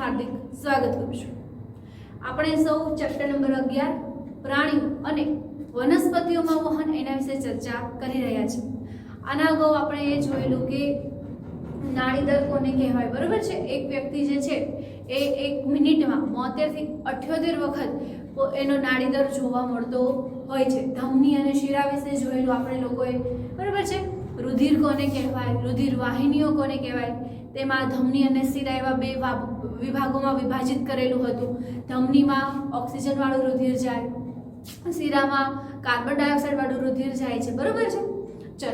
હાર્દિક સ્વાગત કરું છું। આપણે સૌ ચેપ્ટર નંબર 11 પ્રાણીઓ અને વનસ્પતિઓમાં વહન એના વિશે ચર્ચા કરી રહ્યા છીએ। આના અગાઉ આપણે એ જોયેલું કે નાડીદર કોને કહેવાય, બરોબર છે। એક વ્યક્તિ જે છે એ 1 મિનિટમાં 72 થી 78 વખત એનો નાડીદર જોવા મળતો હોય છે। ધમની અને શિરા વિશે જોયેલું આપણે લોકોએ, બરોબર છે। રુધિર કોને કહેવાય, રુધિર વાહિનીઓ કોને કહેવાય, તેમાં ધમની અને શિરા એવા બે વિભાગોમાં વિભાજિત કરેલું હતું। ધમનીમાં ઓક્સિજન વાળું રુધિર જાય, શિરામાં કાર્બન ડાયોક્સાઇડ વાળું રુધિર જાય છે, બરોબર છે। ચલો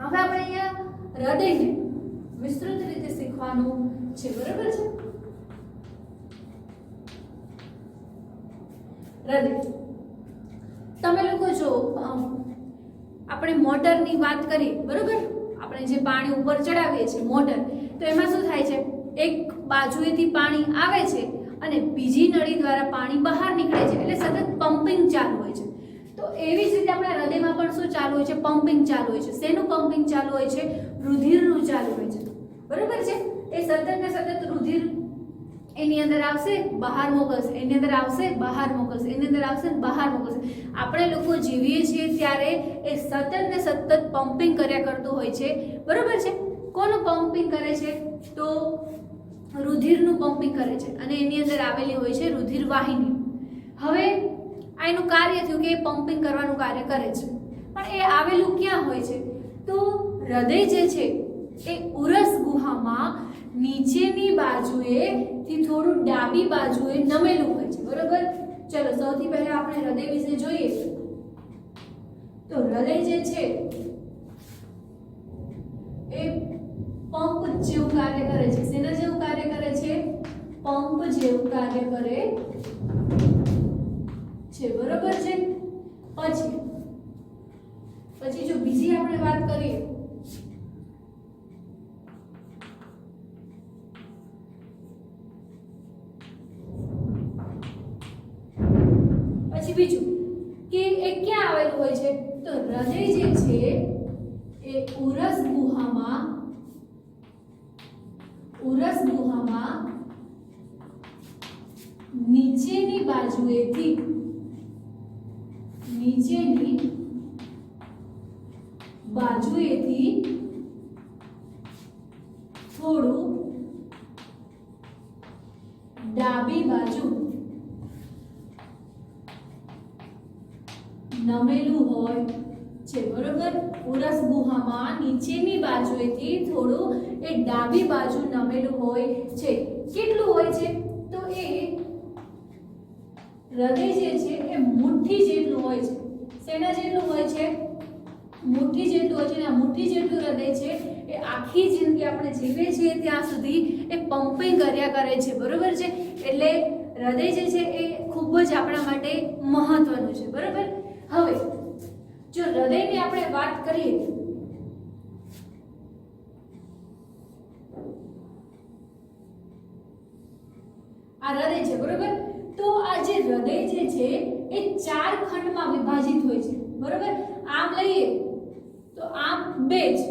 હવે આપણે અહીંયા હૃદયને વિસ્તૃત રીતે શીખવાનું છે, બરોબર છે। હૃદય, તમે લોકો જો આપણે મોટરની વાત કરીએ, બરોબર, આપણે જે પાણી ઉપર ચડાવીએ છીએ મોટર, તો એમાં શું થાય છે, એક બાજુએથી પાણી આવે છે અને બીજી નળી દ્વારા પાણી બહાર નીકળે છે, એટલે સતત પમ્પિંગ ચાલુ હોય છે। તો એવી જ રીતે આપણા હૃદયમાં પણ શું ચાલુ હોય છે, પમ્પિંગ ચાલુ હોય છે। શેનું પમ્પિંગ ચાલુ હોય છે, રુધિરનું ચાલુ હોય છે, બરોબર છે। એ સતત ને સતત રુધિર એની અંદર આવશે, બહાર મોકલશે, એની અંદર આવશે, બહાર મોકલશે, એની અંદર આવશે, બહાર મોકલશે। આપણે લોકો જીવીએ છીએ ત્યારે એ સતત ને સતત પમ્પિંગ કર્યા કરતું હોય છે, બરોબર છે। કોનું પમ્પિંગ કરે છે, તો રુધિરનું પમ્પિંગ કરે છે અને એની અંદર આવેલી હોય છે રુધિર વાહિની। હવે આ એનું કાર્ય થયું કે એ પમ્પિંગ કરવાનું કાર્ય કરે છે, પણ એ આવેલું ક્યાં હોય છે, તો હૃદય જે છે એ ઉરસ ગુહામાં નીચેની બાજુએ થી થોડું ડાબી બાજુએ નમેલું હોય છે, બરોબર। ચલો સૌથી પહેલા આપણે હૃદય વિશે જોઈએ તો હૃદય જે છે એ પંપ જેવું કાર્ય કરે છે। શેના જેવું કાર્ય કરે છે, પંપ જેવું કાર્ય કરે છે, બરોબર છે। પછી જો બીજી આપણે વાત કરીએ બીજું કે એ ક્યાં આવેલું હોય છે, તો હૃદય જે છે એ ઉરસ ગુહામાં નીચેની બાજુએથી થોડું ડાબી બાજુ નમેલું હોય છે, બરોબર। ઉરસ ગુહામાં નીચેની બાજુએથી થોડું એ ડાબી બાજુ નમેલું હોય છે। કેટલું હોય છે, તો એ હૃદય જે છે એ મુઠ્ઠી જેટલું હોય છે। શેના જેટલું હોય છે, મુઠ્ઠી જેટલું હોય છે। અને આ મુઠ્ઠી જેટલું હૃદય છે એ આખી જિંદગી આપણે જીવીએ છીએ ત્યાં સુધી એ પમ્પિંગ કર્યા કરે છે, બરોબર છે। એટલે હૃદય જે છે એ ખૂબ જ આપણા માટે મહત્વનું છે, બરોબર। હવે જો હૃદયની આપણે વાત કરીએ આ હૃદય છે, બરોબર। તો આ જે હૃદય જે છે એ 4 ખંડમાં વિભાજિત હોય છે, બરોબર। આમ લઈએ તો આમ 2 છે,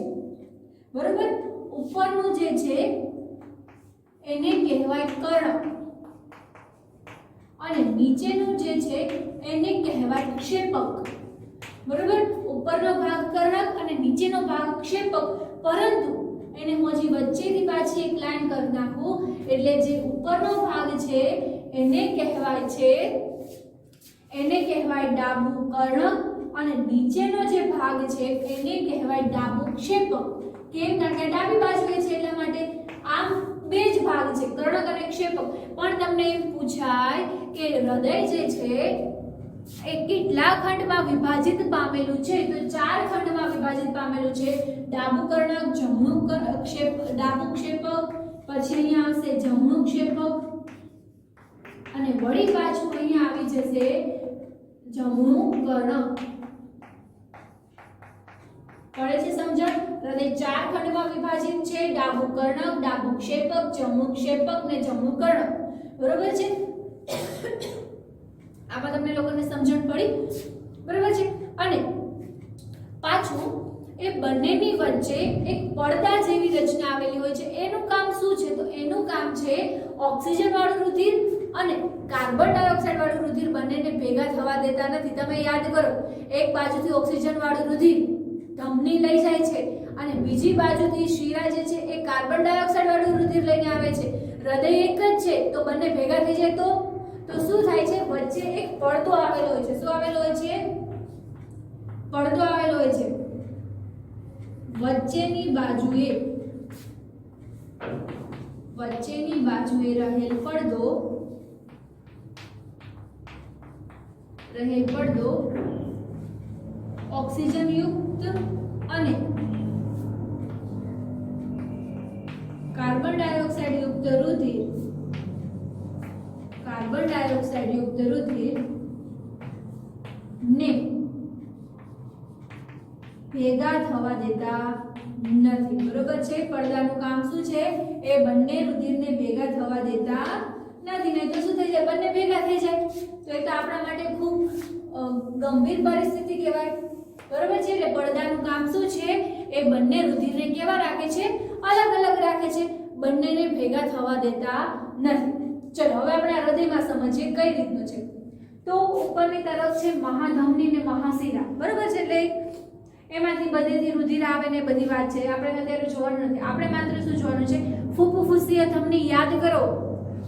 બરોબર। ઉપરનું જે છે એને કહેવાય કર્ણક અને નીચેનું જે છે એને કહેવાય ક્ષેપક, બરોબર। ઉપરનો ભાગ કર્ણક અને નીચેનો ભાગ ક્ષેપક, પરંતુ એને હું હજી વચ્ચેથી પાછી એક લાઈન કરી નાખું એટલે જે ઉપરનો ભાગ છે એને કહેવાય ડાબું કર્ણક અને નીચેનો જે ભાગ છે એને કહેવાય ડાબું ક્ષેપક। કેમ, કારણ કે ડાબી બાજુએ છે એટલા માટે આમ 2 જ ભાગ છે, કર્ણક અને ક્ષેપક। પણ તમને એમ પૂછાય કે હૃદય જે છે એ કેટલા ખંડમાં વિભાજિત પામેલું છે, તો 4 ખંડમાં વિભાજિત પામેલું છે। ડાબું કર્ણક, જમણું ડાબું ક્ષેપક, પછી અહીંયા આવશે જમણું ક્ષેપક અને વળી પાછું અહીંયા આવી જશે જમણું કર્ણક। પડે છે સમજણ? હૃદય 4 ખંડમાં વિભાજિત છે, ડાબું કર્ણક, ડાબું ક્ષેપક, જમણું ક્ષેપક ને જમણું કર્ણક, બરોબર છે। આમાં તમને લોકોને સમજણ પડી, બરોબર છે। અને પાછું એ બંનેની વચ્ચે એક પડદા જેવી રચના આવેલી હોય છે. એનું કામ શું છે? તો એનું કામ છે ઓક્સિજન વાળું રુધિર અને કાર્બન ડાયોક્સાઇડ વાળું રુધિર બંનેને ભેગા થવા દેતા નથી. તમે યાદ કરો, એક બાજુથી ઓક્સિજન વાળું રુધિર ધમની લઈ જાય છે અને બીજી બાજુથી શીરા જે છે એ કાર્બન ડાયોક્સાઇડ વાળું રુધિર લઈને આવે છે. હૃદય એક જ છે તો બંને ભેગા થઈ જાય તો શું થાય છે? વચ્ચે એક પડદો આવેલો હોય છે. શું આવેલો હોય છે? પડદો આવેલો હોય છે. વચ્ચેની બાજુએ રહેલ પડદો ઓક્સિજન યુક્ત અને કાર્બન ડાયોક્સાઇડ યુક્ત રુધિર ને ભેગા થવા દેતા નથી. બરોબર છે? પડદાનું કામ શું છે? એ બંને રુધિરને ભેગા થવા દેતા નથી. નહીં તો શું થઈ જાય? બંને ભેગા થઈ જાય તો એ તો આપણા માટે ખૂબ ગંભીર પરિસ્થિતિ કહેવાય. બરોબર છે? એટલે પડદાનું કામ શું છે? એ બંને રુધિરને કેવા રાખે છે? અલગ અલગ રાખે છે, બંનેને ભેગા થવા દેતા નથી. ચલો હવે આપણે આ હૃદયમાં સમજીએ કઈ રીતનું છે. તો ઉપરની તરફ છે મહાધમની ને મહાશિરા. બરોબર છે? એટલે એમાંથી બધેથી રુધિર આવે ને બધી વાત છે, આપણે અત્યારે જોવાનું નથી. આપણે માત્ર શું જોવાનું છે? ફૂફૂફૂસીય ધમની યાદ કરો.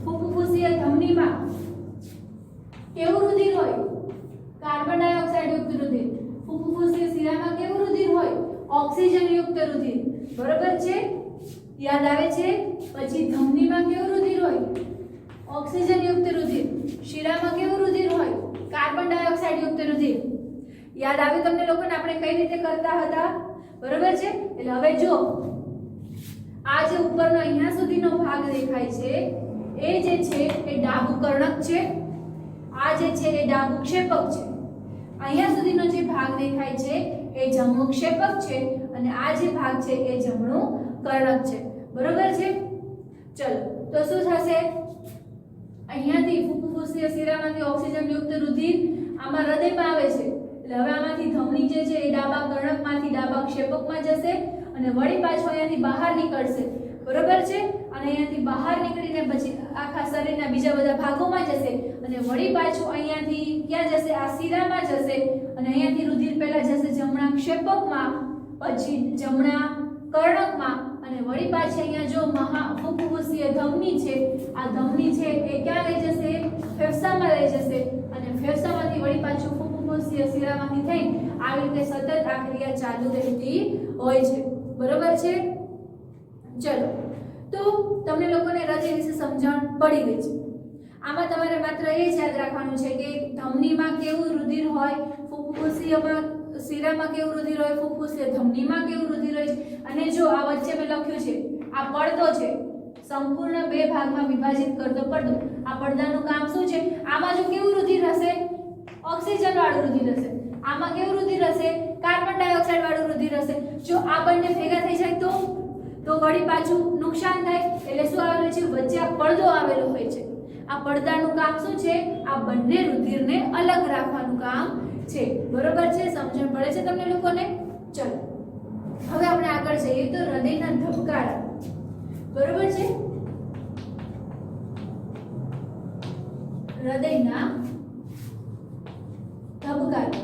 ફૂફૂફૂસીય ધમનીમાં કેવું રુધિર હોય? કાર્બન ડાયોક્સાઇડ યુક્ત રુધિર. ફૂફૂફૂસીય શિરામાં કેવું રુધિર હોય? ઓક્સિજન યુક્ત રુધિર. બરોબર છે? યાદ આવે છે? પછી ધમનીમાં કેવું રુધિર હોય? ઓક્સિજન યુક્ત રુધિર. શિરામાં કેવું રુધિર હોય? કાર્બન ડાયોક્સાઇડ યુક્ત રુધિર. યાદ આવ્યું તમને લોકોને આપણે કઈ રીતે કરતા હતા? બરોબર છે? એટલે હવે જો આ જે ઉપરનો અહીંયા સુધીનો ભાગ દેખાય છે એ જે છે એ ડાબું કર્ણક છે, આ જે છે એ ડાબું ક્ષેપક છે. અહીંયા સુધીનો જે ભાગ દેખાય છે એ જમણું ક્ષેપક છે અને આ જે ભાગ છે એ જમણું કર્ણક છે. બરોબર છે? ચલો તો શું થશે? અહીંયાથી ફૂફૂફૂસીય શિરામાંથી ઓક્સિજન યુક્ત રુધિર આમાં હૃદયમાં આવે છે. એટલે હવે આમાંથી ધમની જે છે એ ડાબા કર્ણકમાંથી ડાબા ક્ષેપકમાં જશે અને વળી પાછો અહીંયાથી બહાર નીકળશે. બરોબર છે? અને અહીંયાથી બહાર નીકળીને પછી આખા શરીરના બીજા બધા ભાગોમાં જશે અને વળી પાછું અહીંયાથી ક્યાં જશે? આ શિરામાં જશે અને અહીંયાથી રુધિર પહેલા જશે જમણા ક્ષેપકમાં, પછી જમણા કર્ણકમાં અને વળી પાછી અહીંયા જો ફૂફૂફૂસીય ધમની છે, આ ધમની છે એ ક્યાં લઈ જશે? ફેફસામાં લઈ જશે અને ફેફસામાંથી વળી પાછું ફૂફૂફૂસીય શિરામાંથી થઈ આવી રીતે સતત આ ક્રિયા ચાલુ રહેતી હોય છે. બરોબર છે? ચલો તો તમને લોકોને હૃદય વિશે સમજણ પડી ગઈ છે. આમાં તમારે માત્ર એ જ યાદ રાખવાનું છે કે ધમનીમાં કેવું રુધિર હોય, ફૂફૂફૂસીયમાં શિરામાં કેવું રુધિર હોય, ફૂફૂસીય ધમનીમાં કેવું રુધિર હોય. અને જો આ વચ્ચે મેં લખ્યું છે આ પડદો છે, સંપૂર્ણ બે ભાગમાં વિભાજિત કરતો પડદો. આ પડદાનું કામ શું છે? આમાં જો કેવું રુધિર હશે? ઓક્સિજન વાળું રુધિર હશે. આમાં કેવું રુધિર હશે? કાર્બન ડાયોક્સાઇડ વાળું રુધિર હશે. જો આ બંને ભેગા થઈ જાય તો વળી પાછું નુકસાન થાય. એટલે શું આવેલું છે? વચ્ચે આ પડદો આવેલો હોય છે. આ પડદાનું કામ શું છે? આ બંને રુધિરને અલગ રાખવાનું કામ છે. બરોબર છે? સમજણ પડે છે તમને લોકોને? ચલો હવે આપણે આગળ જઈએ તો હૃદયના ધબકારા. બરોબર છે? હૃદયના ધબકારા.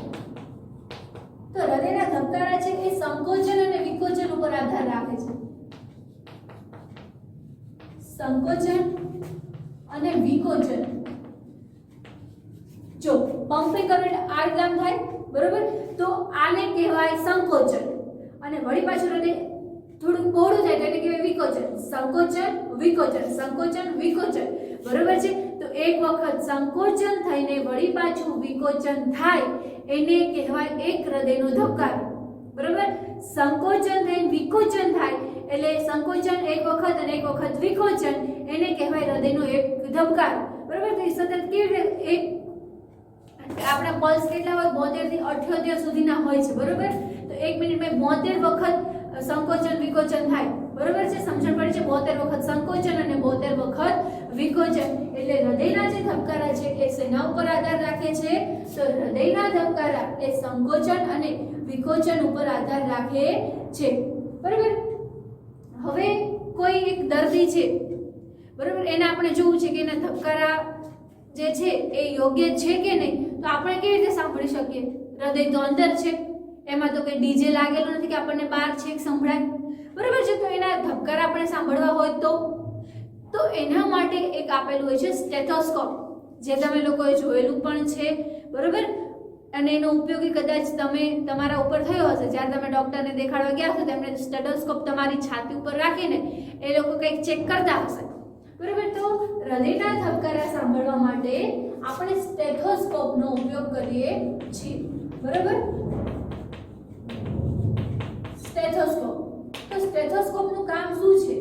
તો હૃદયના ધબકારા છે એ સંકોચન અને વિકોચન ઉપર આધાર રાખે છે. સંકોચન અને વિકોચન. જો પંપિંગ કરંટ આ રીતના થાય, બરોબર, તો આને કહેવાય સંકોચન અને વળી પાછું હૃદય થોડું પહોળું થાય તો એને કહેવાય વિકોચન. સંકોચન વિકોચન, સંકોચન વિકોચન. બરોબર છે? તો એક વખત સંકોચન થઈને વળી પાછું વિકોચન થાય એને કહેવાય એક હૃદયનો ધબકારો. બરોબર? સંકોચન થઈને વિકોચન થાય એટલે સંકોચન એક વખત અને એક વખત વિકોચન એને કહેવાય હૃદયનો એક ધબકારો. બરોબર? તો સતત કેવી રીતે એક આપણા પલ્સ કેટલા હોય? 72 થી 78 સુધીના હોય છે. બરોબર? તો 1 મિનિટમાં 72 વખત સંકોચન વિકોચન થાય. બરોબર છે? સમજણ પડે છે? 72 વખત સંકોચન અને 72 વખત વિકોચન. એટલે હૃદયના જે ધબકારા છે એ શેના ઉપર આધાર રાખે છે? તો હૃદયના ધબકારા એ સંકોચન અને વિખોચન ઉપર આધાર રાખે છે, બરાબર. હવે કોઈ એક દર્દી છે, બરાબર, એને આપણે જોવું છે કે એના ધબકારા જે છે એ યોગ્ય છે કે નહીં, તો આપણે કેવી રીતે સાંભળી શકીએ? હૃદય તો અંદર છે, એમાં તો કંઈ ડીજે લાગેલું નથી કે આપણને બહાર છેક સંભળાય, બરાબર છે. તો એના ધબકારા આપણે સાંભળવા હોય તો એના માટે એક આપેલું હોય છે સ્ટેથોસ્કોપ, જે તમે લોકોએ જોયેલું પણ છે, બરાબર. અને એનો ઉપયોગી કદાચ તમે તમારા ઉપર થયો હશે, જ્યારે તમે ડોક્ટરને દેખાડવા ગયા હશો તેમણે સ્ટેથોસ્કોપ તમારી છાતી ઉપર રાખીને એ લોકો કંઈક ચેક કરતા હશે, બરાબર. તો હૃદયના ધબકારા સાંભળવા માટે આપણે સ્ટેથોસ્કોપનો ઉપયોગ કરીએ છીએ, બરાબર. સ્ટેથોસ્કોપ, તો સ્ટેથોસ્કોપનું કામ શું છે?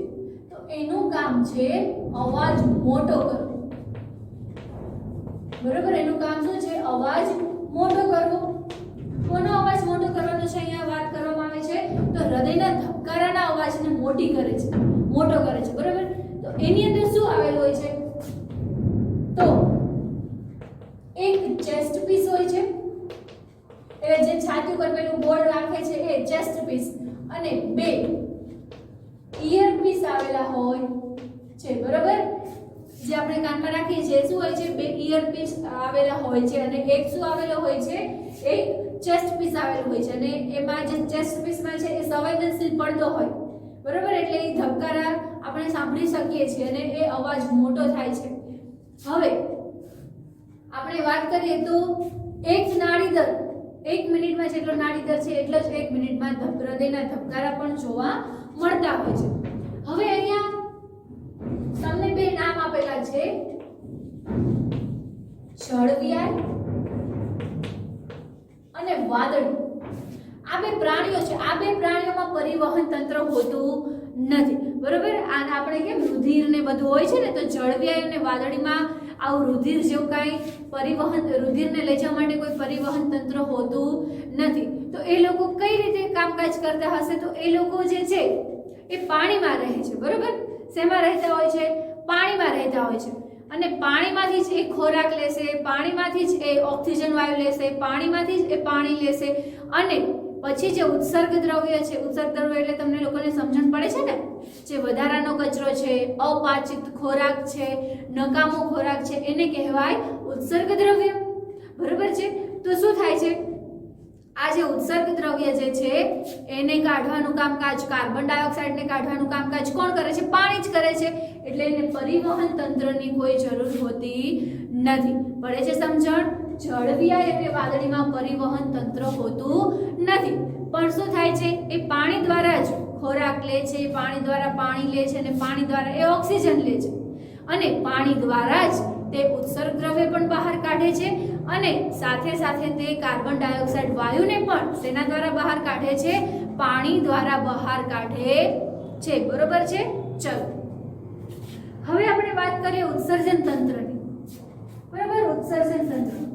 તો એનું કામ છે અવાજ મોટો કરવો, બરાબર. એનું કામ શું છે? અવાજ મોટો કરવો. કોનો અવાજ મોટો કરવાનો છે અહીંયા વાત કરવામાં આવે છે? તો હૃદયના ધબકારાના અવાજને મોટો કરે છે, બરાબર. તો એની અંદર શું આવેલું હોય છે? તો એક ચેસ્ટ પીસ હોય છે, એ જે છાતી ઉપર પેલું બોર્ડ રાખે છે એ ચેસ્ટ પીસ, અને બે ઈયર પીસ આવેલા હોય છે, બરાબર. જે આપણે કાનમાં રાખીએ છીએ શું હોય છે? બે ઈયર પીસ આવેલા હોય છે, અને એક શું આવેલો હોય છે? એક ચેસ્ટ પીસ આવેલો હોય છે, અને એમાં જે ચેસ્ટ પીસમાં છે એ સંવેદનશીલ પડદો હોય, બરાબર. એટલે એ ધબકારા આપણે સાંભળી શકીએ છીએ અને એ અવાજ મોટો થાય છે. હવે આપણે વાત કરીએ તો એક નાડી દર, 1 મિનિટમાં જેટલો નાડી દર છે એટલો જ 1 મિનિટમાં હૃદયના ધબકારા પણ જોવા મળતા હોય છે. હવે અહીંયા તમને બે નામ આપેલા છે, જળવ્યાય અને વાદળી. આ બે પ્રાણીઓ છે, આ બે પ્રાણીઓમાં પરિવહન તંત્ર હોતું નથી, બરોબર. આને આપણે કેમ રુધિર ને બધું હોય છે ને, તો જળવ્યાય અને વાદળીમાં આવું રુધિર જેવું કાંઈ રુધિરને લઈ જવા માટે કોઈ પરિવહન તંત્ર હોતું નથી. તો એ લોકો કઈ રીતે કામકાજ કરતા હશે? તો એ લોકો જે છે એ પાણીમાં રહે છે, બરોબર. શેમાં રહેતા હોય છે? પાણીમાં રહેતા હોય છે, અને પાણીમાંથી જ એ ખોરાક લેશે, પાણીમાંથી જ એ ઓક્સિજન વાયુ લેશે, પાણીમાંથી જ એ પાણી લેશે, અને પછી જે ઉત્સર્ગ દ્રવ્ય છે, ઉત્સર્ગ દ્રવ્ય એટલે તમને લોકોને સમજણ પડે છે ને, જે વધારાનો કચરો છે, અપાચિત ખોરાક છે, નકામો ખોરાક છે, એને કહેવાય ઉત્સર્ગ દ્રવ્ય, બરોબર છે. તો શું થાય છે? આ જે ઉત્સર્ગ દ્રવ્ય જે છે એને કાઢવાનું કામકાજ, કાર્બન ડાયોક્સાઇડને કાઢવાનું કામકાજ કોણ કરે છે? પાણી જ કરે છે. એટલે એને પરિવહન તંત્રની કોઈ જરૂર હોતી નથી. પડે છે સમજણ? જળવ્યાય અને વાદળીમાં પરિવહન તંત્ર હોતું નથી, પણ શું થાય છે? એ પાણી દ્વારા જ ખોરાક લે છે, પાણી દ્વારા પાણી લે છે, અને પાણી દ્વારા એ ઓક્સિજન લે છે, અને પાણી દ્વારા જ તે ઉત્સર્ગ દ્રવ્ય પણ બહાર કાઢે છે, અને સાથે સાથે તે કાર્બન ડાયોક્સાઇડ વાયુને પણ તેના દ્વારા બહાર કાઢે છે, પાણી દ્વારા બહાર કાઢે છે, બરોબર છે. ચલો હવે આપણે વાત કરીએ ઉત્સર્જન તંત્રની, બરાબર. ઉત્સર્જન તંત્ર,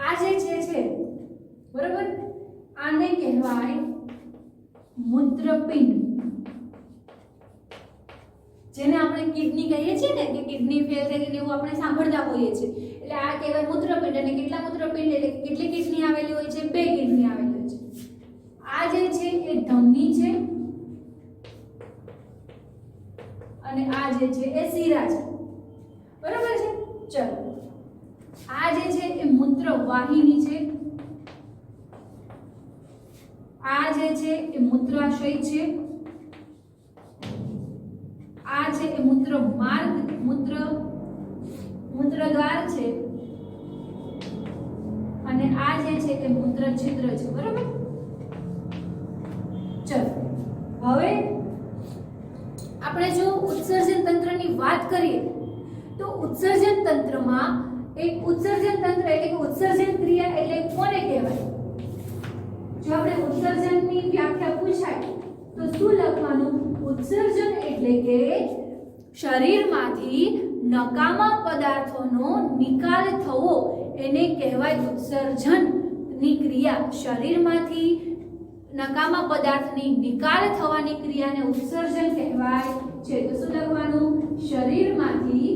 આ જે છે બરોબર, આને કહેવાય મૂત્રપિંડ, જેને આપણે કિડની કહીએ છીએ ને કે કિડની ફેલ થઈ ગઈ એવું આપણે સાંભળતા હોઈએ છીએ. એટલે આ કહેવાય મૂત્રપિંડ. અને કેટલા મૂત્રપિંડ એટલે કેટલી કિડની આવેલી હોય છે? 2 કિડની આવેલી હોય છે. આ જે છે એ ધમની છે અને આ જે છે એ શિરા છે. બરાબર છે? ચલો, આ જે છે એ મૂત્રવાહિની છે, આ જે છે એ મૂત્રાશય છે, આ છે એ મૂત્ર માર્ગ, મૂત્રદ્વાર છે અને આ જે છે એ મૂત્ર છિદ્ર છે. બરાબર? ચલો, હવે આપણે જો ઉત્સર્જન તંત્રની વાત કરીએ તો ઉત્સર્જન તંત્રમાં એક ઉત્સર્જન તંત્ર એટલે કે ઉત્સર્જન ક્રિયા એટલે કોને કહેવાય? જો આપણે ઉત્સર્જનની વ્યાખ્યા પૂછાય તો શું લખવાનું? ઉત્સર્જન એટલે કે શરીરમાંથી નકામા પદાર્થોનો નિકાલ થવો, એને કહેવાય ઉત્સર્જનની ક્રિયા. શરીરમાંથી નકામા પદાર્થની નિકાલ થવાની ક્રિયાને ઉત્સર્જન કહેવાય છે. તો શું લખવાનું? શરીરમાંથી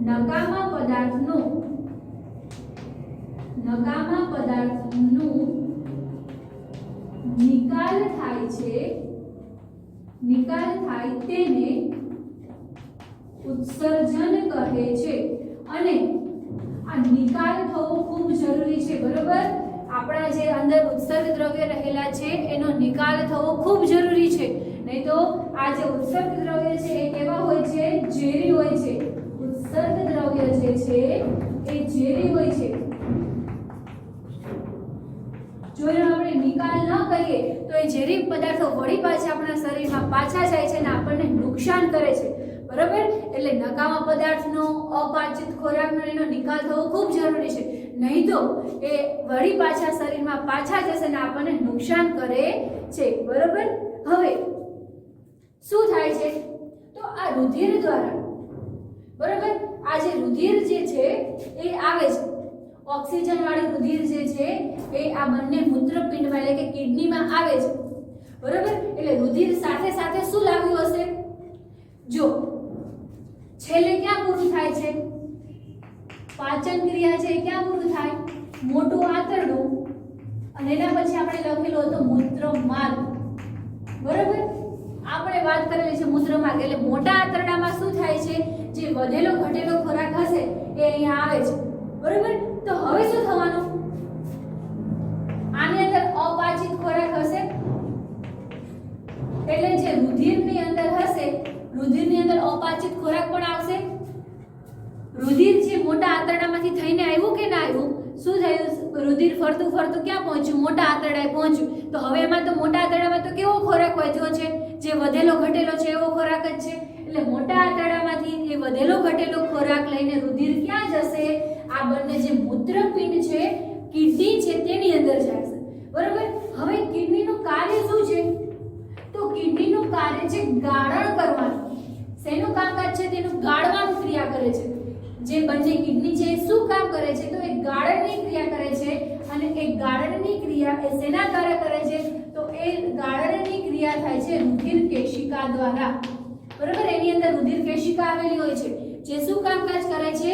નકામા પદાર્થનું નિકાલ થાય તેને ઉત્સર્જન કહે છે. અને આ નિકાલ થવો ખૂબ જરૂરી છે. બરોબર? આપણા જે અંદર ઉત્સર્ગ દ્રવ્ય રહેલા છે એનો નિકાલ થવો ખૂબ જરૂરી છે. નહીં તો આ જે ઉત્સર્ગ દ્રવ્ય છે એ કેવા હોય છે? ઝેરી હોય છે. ઉત્સર્ગ દ્રવ્ય જે છે એ ઝેરી હોય છે. જો એનો આપણે નિકાલ ન કરીએ તો એ ઝેરી પદાર્થો વળી પાછા આપણા શરીરમાં પાછા જાય છે અને આપણને નુકસાન કરે છે. બરાબર? એટલે નકામા પદાર્થનો, અપાચિત ખોરાકનો એનો નિકાલ થવો ખૂબ જરૂરી છે. નહીં તો એ વળી પાછા શરીરમાં પાછા જશે અને આપણને નુકસાન કરે છે. બરાબર? હવે શું થાય છે? તો આ રુધિર દ્વારા, બરાબર, આ જે રુધિર જે છે એ આવે છે, ઓક્સિજન વાળી રુધિર જે છે એ આ બંને મૂત્રપિંડમાં એટલે કે કિડનીમાં આવે છે. બરાબર? એટલે રુધિર સાથે સાથે શું લાવ્યું હશે? જો છેલ્લે ક્યાં પૂરું થાય છે? પાચન ક્રિયા છે ક્યાં પૂરું થાય? મોટું આંતરડું, અને એના પછી આપણે લખેલું હતું મૂત્રમાર્ગ. બરાબર? આપણે વાત કરેલી છે મૂત્રમાર્ગ. એટલે મોટા આંતરડામાં શું થાય છે? જે વધેલો ઘટેલો ખોરાક હશે એ અહીંયા આવે છે. બરાબર? તો હવે શું થવાનું? આની અંદર અપાચિત ખોરાક હશે એટલે જે રુધિરની અંદર હશે, રુધિરની અંદર અપાચિત ખોરાક પણ આવશે. રુધિર જે મોટા આંતરડામાંથી થઈને આવ્યું કે ના આવ્યું? શું થયું? રુધિર ફરતું ફરતું ક્યાં પહોંચ્યું? મોટા આંતરડાએ પહોંચ્યું. તો હવે એમાં તો મોટા આંતરડામાં તો કેવો ખોરાક વધ્યો છે? જે વધેલો ઘટેલો છે એવો ખોરાક જ છે. એટલે મોટા આંતરડામાંથી એ વધેલો ઘટેલો ખોરાક લઈને રુધિર ક્યાં જશે? આ બંને જે મૂત્રપિંડ છે, કિડની છે તેની અંદર જશે. બરાબર? હવે કિડનીનું કાર્ય શું છે? તો કિડનીનું કાર્ય છે ગાળણ કરવાનું. શેનું કામકાજ છે? તેનું ગાળવાનું ક્રિયા કરે છે. જે બંને કિડની છે શું કામ કરે છે? તો એ ગાળણની ક્રિયા કરે છે. અને એ ગાળણની ક્રિયા એ શેના દ્વારા કરે છે? તો એ ગાળણની ક્રિયા થાય છે રુધિર કેશિકા દ્વારા. બરાબર? એની અંદર રુધિર કેશિકા આવેલી હોય છે જે શું કામકાજ કરે છે?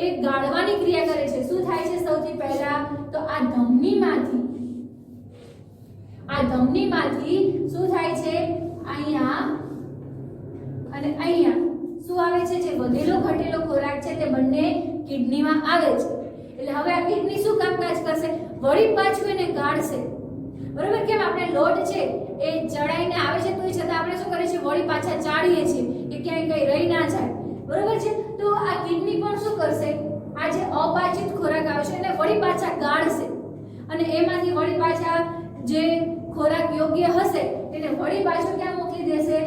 એ ગાળવાની ક્રિયા કરે છે. શું થાય છે? સૌથી પહેલા તો આ ધમનીમાંથી શું થાય છે? અહીંયા અને અહીંયા શું આવે છે? જે વધેલો ઘટેલો ખોરાક છે તે બંને કિડનીમાં આવે છે. એટલે હવે આ કિડની શું કામકાજ કરશે? વળી પાછું એને ગાળશે. બરાબર? કેમ? આપણે લોટ છે એ ચડાઈને આવે છે તો છતાં આપણે શું કરીએ છીએ? વળી પાછા ચાળીએ છીએ કે ક્યાંય કઈ રહી ના જાય. બરાબર છે? તો આ કિડની પણ શું કરશે? આ જે અપાચિત ખોરાક આવે છે એને વળી પાછા ગાળશે અને એમાંથી વળી પાછા જે ખોરાક યોગ્ય હશે એને વળી પાછું ક્યાં મોકલી દેશે?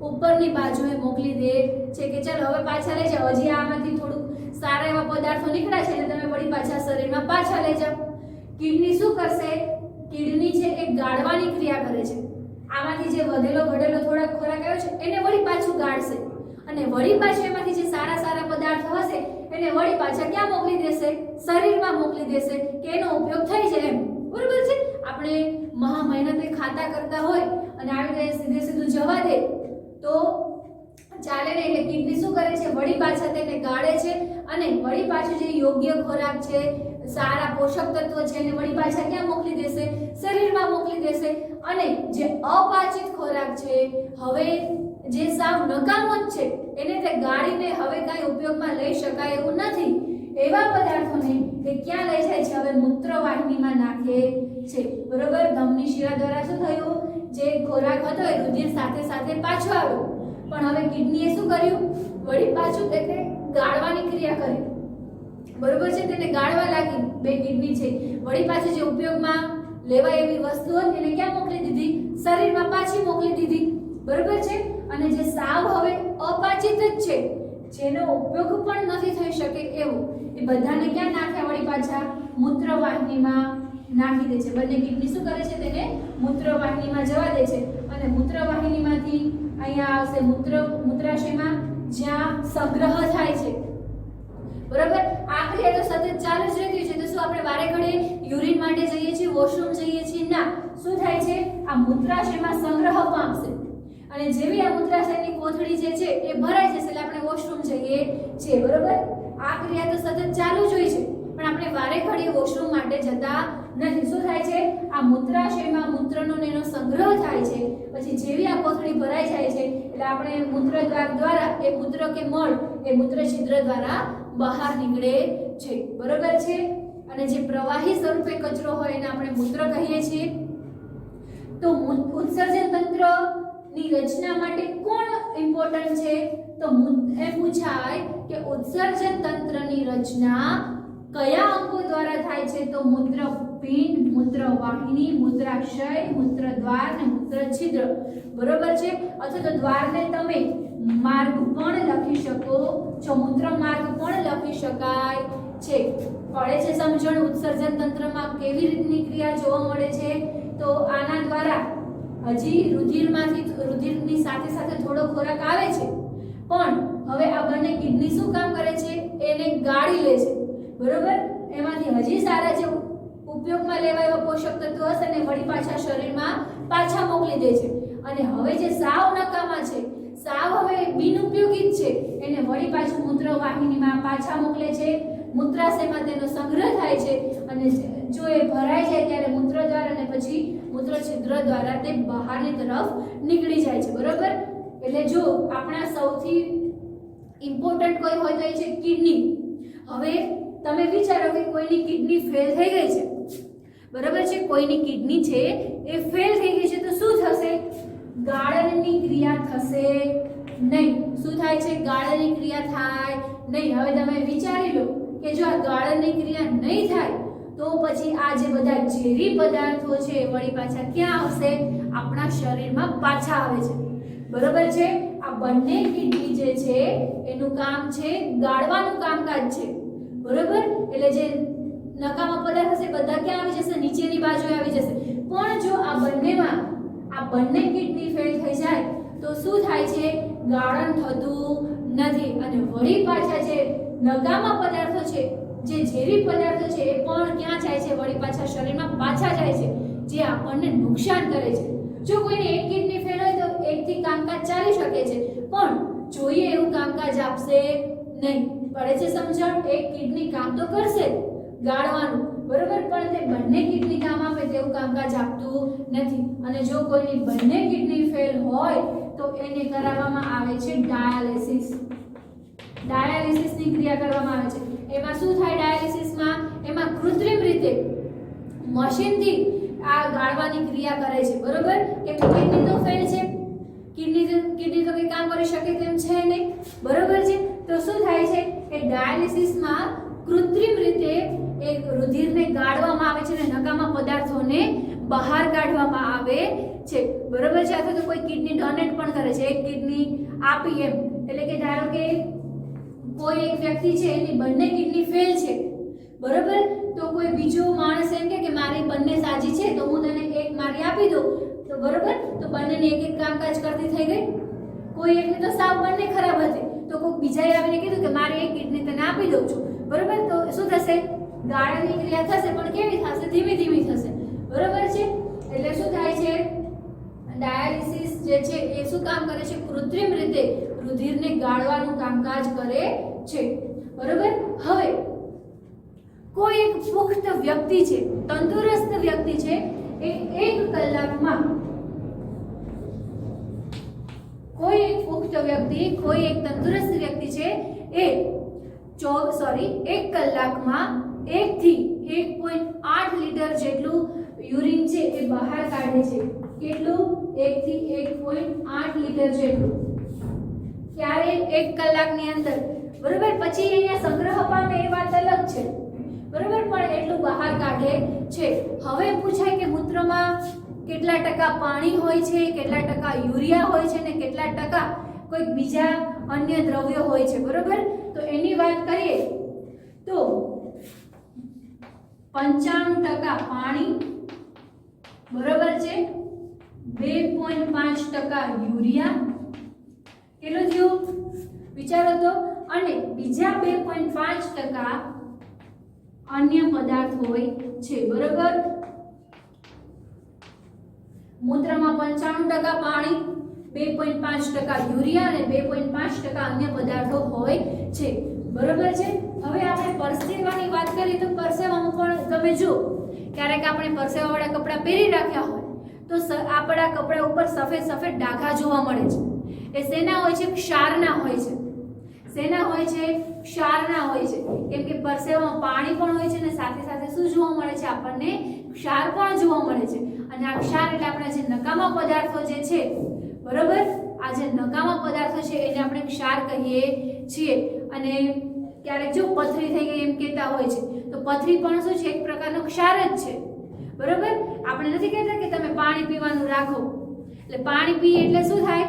ઉપરની બાજુએ મોકલી દે છે કે ચાલો હવે પાછા લઈ જાઓ. હજી આમાંથી થોડું સારા એવા પદાર્થો નીકળ્યા છે એટલે તમે વળી પાછા શરીરમાં પાછા લઈ જાઓ. કિડની શું કરશે? કિડની છે એ ગાળવાની ક્રિયા કરે છે. આમાંથી જે વધેલો ઘટેલો ખોરાક આવ્યો છે એને વળી પાછું ગાળશે અને વળી પાછું એમાંથી જે સારા સારા પદાર્થો હશે એને વળી પાછા ક્યાં મોકલી દેશે? શરીરમાં મોકલી દેશે કે એનો ઉપયોગ થઈ જાય એમ, બરોબર છે? આપણે મહા મહેનતે ખાતા કરતા હોય અને આવી રીતે સીધે સીધું જવા દે તો ચાલે ને, એટલે કિડની શું કરે છે? વળી પાછા તેને ગાળે છે અને વળી પાછું જે યોગ્ય ખોરાક છે, સારા પોષક તત્વો છે એને વળી પાછા ક્યાં મોકલી દેશે? શરીરમાં મોકલી દેશે. અને જે અપાચિત ખોરાક છે, હવે જે સાવ નકામો જ છે, એને તે ગાળીને હવે કાંઈ ઉપયોગમાં લઈ શકાય એવું નથી, એવા પદાર્થોને એ ક્યાં લઈ જાય છે? હવે મૂત્રવાહિનીમાં નાખે છે, બરોબર? ધમની શિરા દ્વારા શું થયું? જે ખોરાક હતો એ રુધિર સાથે સાથે પાછો આવ્યો, પણ હવે કિડનીએ શું કર્યું? વળી પાછું તેને ગાળવાની ક્રિયા કરી, બરોબર છે? તેને ગાળવા લાગી. બે કિડની છે, વળી પાછી જે ઉપયોગમાં લેવાય એવી વસ્તુ હતી એને ક્યાં મોકલી દીધી? શરીરમાં પાછી મોકલી દીધી, બરોબર છે? અને જે સાવ હવે અપાચિત જ છે, જેનો ઉપયોગ પણ નથી થઈ શકે એવું, એ બધાને ક્યાં નાખ્યા? વળી પાછા મૂત્રવાહિનીમાં નાખી દે છે. બંને કિડની શું કરે છે? તેને મૂત્રવાહિનીમાં જવા દે છે અને મૂત્રવાહિનીમાંથી અહીંયા આવશે મૂત્રાશયમાં, જ્યાં સંગ્રહ થાય છે, બરાબર? આ ક્રિયા તો સતત ચાલુ જ રહેતી છે. તો શું આપણે વારે ઘડીએ યુરિન માટે જઈએ છીએ, વોશરૂમ જઈએ છીએ? ના. શું થાય છે? આ મૂત્રાશયમાં સંગ્રહ પામશે અને જેવી આ મૂત્રાશયની કોથળી જે છે એ ભરાઈ જશે એટલે આપણે વોશરૂમ જઈએ છીએ, બરાબર? આ ક્રિયા તો સતત ચાલુ જ હોય છે, પણ આપણે વારે ઘડીએ વોશરૂમ માટે જતા નથી. શું થાય છે? આ મૂત્રાશયમાં મૂત્રનો એનો સંગ્રહ થાય છે, પછી જેવી આ કોથળી ભરાઈ જાય છે એટલે આપણે મૂત્રદ્વાર દ્વારા એ મૂત્ર કે મળ એ મૂત્ર છિદ્ર દ્વારા બહાર નીકળે છે, બરોબર છે? અને જે પ્રવાહી સ્વરૂપે કચરો હોય એને આપણે મૂત્ર કહીએ છીએ. તો ઉત્સર્જન તંત્ર ની રચના માટે કોણ ઇમ્પોર્ટન્ટ છે? તો એમ પૂછાય કે ઉત્સર્જન તંત્રની રચના કયા અંગો દ્વારા થાય છે? તો મૂત્રપિંડ, મૂત્રવાહિની, મૂત્રાશય, મૂત્રદ્વાર અને મૂત્રછિદ્ર, બરોબર છે? અથવા તો દ્વારને તમે માર્ગ પણ લખી શકો છો, મૂત્ર માર્ગ પણ લખી શકાય છે. પડે છે સમજણ ઉત્સર્જન તંત્રમાં કેવી રીતની ક્રિયા જોવા મળે છે? તો આના દ્વારા હજી રુધિરની સાથે સાથે થોડો ખોરાક આવે છે, પણ હવે આ બંને કિડની શું કામ કરે છે? એને ગાળી લે છે, બરોબર? એમાંથી હજી સારા જે ઉપયોગમાં લેવાય એવા પોષક તત્વો હશે ને વળી પાછા શરીરમાં પાછા મોકલી દે છે. અને હવે જે સાવ નકામા છે, સાવ હવે બિનઉપયોગી છે, એને વળી પાછું મૂત્રવાહિનીમાં પાછા મોકલે છે. મૂત્રાશયમાં તેનો સંગ્રહ થાય છે અને જો એ ભરાઈ જાય ત્યારે મૂત્રદ્વાર અને પછી મૂત્રછિદ્ર દ્વારા તે બહારની તરફ નીકળી જાય છે, બરોબર? એટલે જો આપણા સૌથી ઇમ્પોર્ટન્ટ કોઈ હોય તો એ છે કિડની. હવે તમે વિચારો કે કોઈની કિડની ફેલ થઈ ગઈ છે, બરોબર છે? કોઈની કિડની છે એ ફેલ થઈ ગઈ છે તો શું થશે? ગાળણની ક્રિયા થશે નહીં. શું થાય છે? ગાળણની ક્રિયા થાય નહીં. હવે તમે વિચારી લો કે જો આ ગાળણની ક્રિયા નહીં થાય તો પછી આ જે બધા ઝેરી પદાર્થો છે વળી પાછા ક્યાં આવશે? આપણા શરીરમાં પાછા આવે છે, બરોબર છે? આ બંને કિડની જે છે એનું કામ છે ગાળવાનું કામકાજ છે, બરોબર? એટલે જે નકામા પદાર્થ હશે બધા ક્યાં આવી જશે? નીચેની બાજુએ આવી જશે. પણ જો આ બંને કિડની ફેલ થઈ જાય તો શું થાય છે? ગાળણ થતું નથી અને વળી પાછા જે નકામા પદાર્થો છે, જે ઝેરી પદાર્થો છે એ પણ ક્યાં જાય છે? વળી પાછા શરીરમાં પાછા જાય છે, જે આપણને નુકસાન કરે છે. જો કોઈને એક કિડની ફેલ હોય તો એકથી કામકાજ ચાલી શકે છે, પણ જોઈએ એવું કામકાજ આપશે નહીં. પડે છે સમજણ? એક કિડની કામ તો કરશે ગાળવાનું, બરોબર? પણ તે બંને કિડની કામ આપે તેવું કામકાજ આપતું નથી. અને જો કોઈની બંને કિડની ફેલ હોય તો એને કરાવવામાં આવે છે ડાયાલિસિસ. ડાયાલિસિસની ક્રિયા કરવામાં આવે છે. એમાં શું થાય? ડાયાલિસિસમાં એમાં કૃત્રિમ રીતે મશીનથી આ ગાળવાની ક્રિયા કરે છે, બરોબર? કે કિડની તો ફેલ છે, કિડની તો કઈ કામ કરી શકે તેમ છે નહીં, બરોબર છે? તો શું થાય છે કે ડાયાલિસિસમાં કૃત્રિમ રીતે એક રુધિરને ગાળવામાં આવે છે અને નકામા પદાર્થોને બહાર કાઢવામાં આવે છે, બરોબર છે? અથવા તો કોઈ કિડની ડોનેટ પણ કરે છે, એક કિડની આપી એમ. એટલે કે ધારો કે કોઈ એક વ્યક્તિ છે એની બંને કિડની ફેલ છે, બરોબર? તો કોઈ બીજો માણસ એમ કે મારી બંને સાજી છે તો હું તને એક મારી આપી દઉં, તો બરોબર? તો બંનેને એક એક કામકાજ કરતી થઈ ગઈ. કોઈ એકની તો સાવ બંને ખરાબ હતી તો કોઈ બીજાએ આવીને કીધું કે મારે એક કિડની તને આપી દઉં છું, બરોબર, તો શું થશે? ગાળાની ક્રિયા થશે, પણ કેવી થશે? ધીમી ધીમી થશે, બરોબર છે. એટલે શું થાય છે? ડાયાલિસિસ જે છે એ શું કામ કરે છે? કૃત્રિમ રીતે રુધિરને ગાળવાનું કામકાજ કરે છે, બરોબર. હવે કોઈ એક પુખ્ત વ્યક્તિ છે, તંદુરસ્ત વ્યક્તિ છે, એ 1 કલાકમાં કોઈ એક પુખ્ત વ્યક્તિ, કોઈ એક તંદુરસ્ત વ્યક્તિ છે એ 1 કલાકમાં 1 થી 1.8 લીટર જેટલું યુરિન છે એ બહાર કાઢે છે. કેટલું? 1 થી 1.8 લીટર જેટલું. ક્યારે? 1 કલાકની અંદર, બરોબર. પછી અહીંયા સંગ્રહ પામે એ વાત અલગ છે, બરોબર, પણ એટલું બહાર કાઢે છે. હવે પૂછાય કે મૂત્રમાં કેટલા ટકા પાણી હોય છે, કેટલા ટકા યુરિયા હોય છે ને કેટલા ટકા કોઈ બીજા અન્ય દ્રવ્યો હોય છે, બરોબર. તો એની વાત કરીએ તો 95% પાણી, બરોબર છે, 2.5% યુરિયા, કેટલું થયું વિચારો તો, અને બીજા 2.5% અન્ય પદાર્થ હોય છે, બરોબર. મૂત્રમાં 95% પાણી, 2.5% યુરિયા અને 2.5% અન્ય પદાર્થો હોય છે, બરોબર છે. હવે આપણે પરસેવાની વાત કરીએ તો પરસેવામાં પણ તમે જો ક્યારેક આપણે પરસેવાવાળા કપડાં પહેરી રાખ્યા હોય તો આપણા કપડા ઉપર સફેદ સફેદ ડાઘા જોવા મળે છે. એ શેના હોય છે? ક્ષારના હોય છે. શેના હોય છે? ક્ષારના હોય છે. કેમ કે પરસેવામાં પાણી પણ હોય છે અને સાથે સાથે શું જોવા મળે છે? આપણને ક્ષાર પણ જોવા મળે છે. અને આ ક્ષાર એટલે આપણા જે નકામા પદાર્થો જે છે, બરોબર, આ જે નકામા પદાર્થો છે એને આપણે ક્ષાર કહીએ છીએ. અને ક્યારેક જો પથરી થઈ ગઈ એમ કહેતા હોય છે, તો પથરી પણ શું છે? એક પ્રકારનો ક્ષાર જ છે, બરોબર. આપણે નથી કહેતા કે તમે પાણી પીવાનું રાખો, એટલે પાણી પીએ એટલે શું થાય?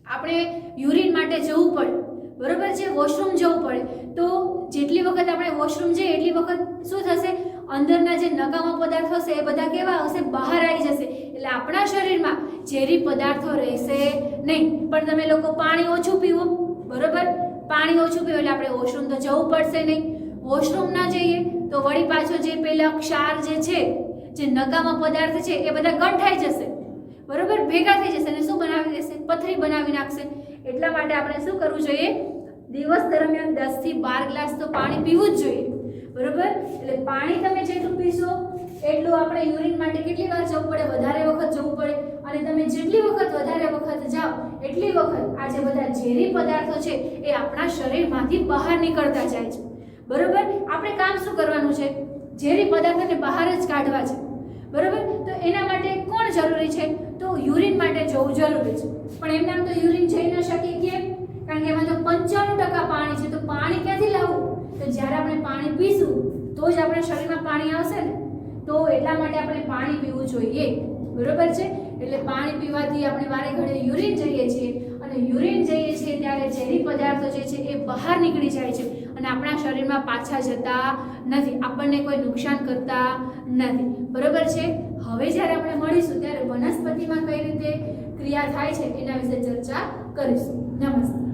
આપણે યુરિન માટે જવું પડે, બરોબર છે, વોશરૂમ જવું પડે. તો જેટલી વખત આપણે વોશરૂમ જઈએ એટલી વખત શું થશે? અંદરના જે નકામા પદાર્થો છે એ બધા કેવા હશે? બહાર આવી જશે. એટલે આપણા શરીરમાં ઝેરી પદાર્થો રહેશે નહીં. પણ તમે લોકો પાણી ઓછું પીવો, બરોબર, પાણી ઓછું પીવો એટલે આપણે વોશરૂમ તો જવું પડશે નહીં. વોશરૂમ ના જઈએ તો વળી પાછો જે પેલા ક્ષાર જે છે, જે નકામા પદાર્થ છે એ બધા ગંઠાઈ જશે, બરોબર, ભેગા થઈ જશે અને શું બનાવી દેશે? પથરી બનાવી નાખશે. એટલા માટે આપણે શું કરવું જોઈએ? દિવસ દરમિયાન 10 થી 12 ગ્લાસ તો પાણી પીવું જ જોઈએ, બરોબર. એટલે પાણી તમે જેટલું પીશો એટલું આપણે યુરિન માટે કેટલી વાર જવું પડે? વધારે વખત જવું પડે. અને તમે જેટલી વખત વધારે વખત જાઓ એટલી વખત આ જે બધા ઝેરી પદાર્થો છે એ આપણા શરીરમાંથી બહાર નીકળતા જાય છે, બરોબર. આપણે કામ શું કરવાનું છે? ઝેરી પદાર્થોને બહાર જ કાઢવા છે, બરોબર. તો એના માટે કોણ જરૂરી છે? તો યુરિન માટે જવું જરૂરી છે. પણ એમ નામ તો યુરિન જઈ ન શકીએ. કેમ? કારણ કે એમાં તો 95% પાણી છે. તો પાણી ક્યાંથી લાવવું? તો જ્યારે આપણે પાણી પીશું તો જ આપણા શરીરમાં પાણી આવશે ને. તો એટલા માટે આપણે પાણી પીવું જોઈએ, બરોબર છે. એટલે પાણી પીવાથી આપણે વારે ઘડીએ યુરિન જઈએ છીએ અને યુરિન જઈએ છીએ ત્યારે ઝેરી પદાર્થો જે છે એ બહાર નીકળી જાય છે અને આપણા શરીરમાં પાછા જતા નથી, આપણને કોઈ નુકસાન કરતા નથી, બરોબર છે. હવે જ્યારે આપણે મળીશું ત્યારે વનસ્પતિમાં કઈ રીતે ક્રિયા થાય છે એના વિશે ચર્ચા કરીશું. નમસ્તે.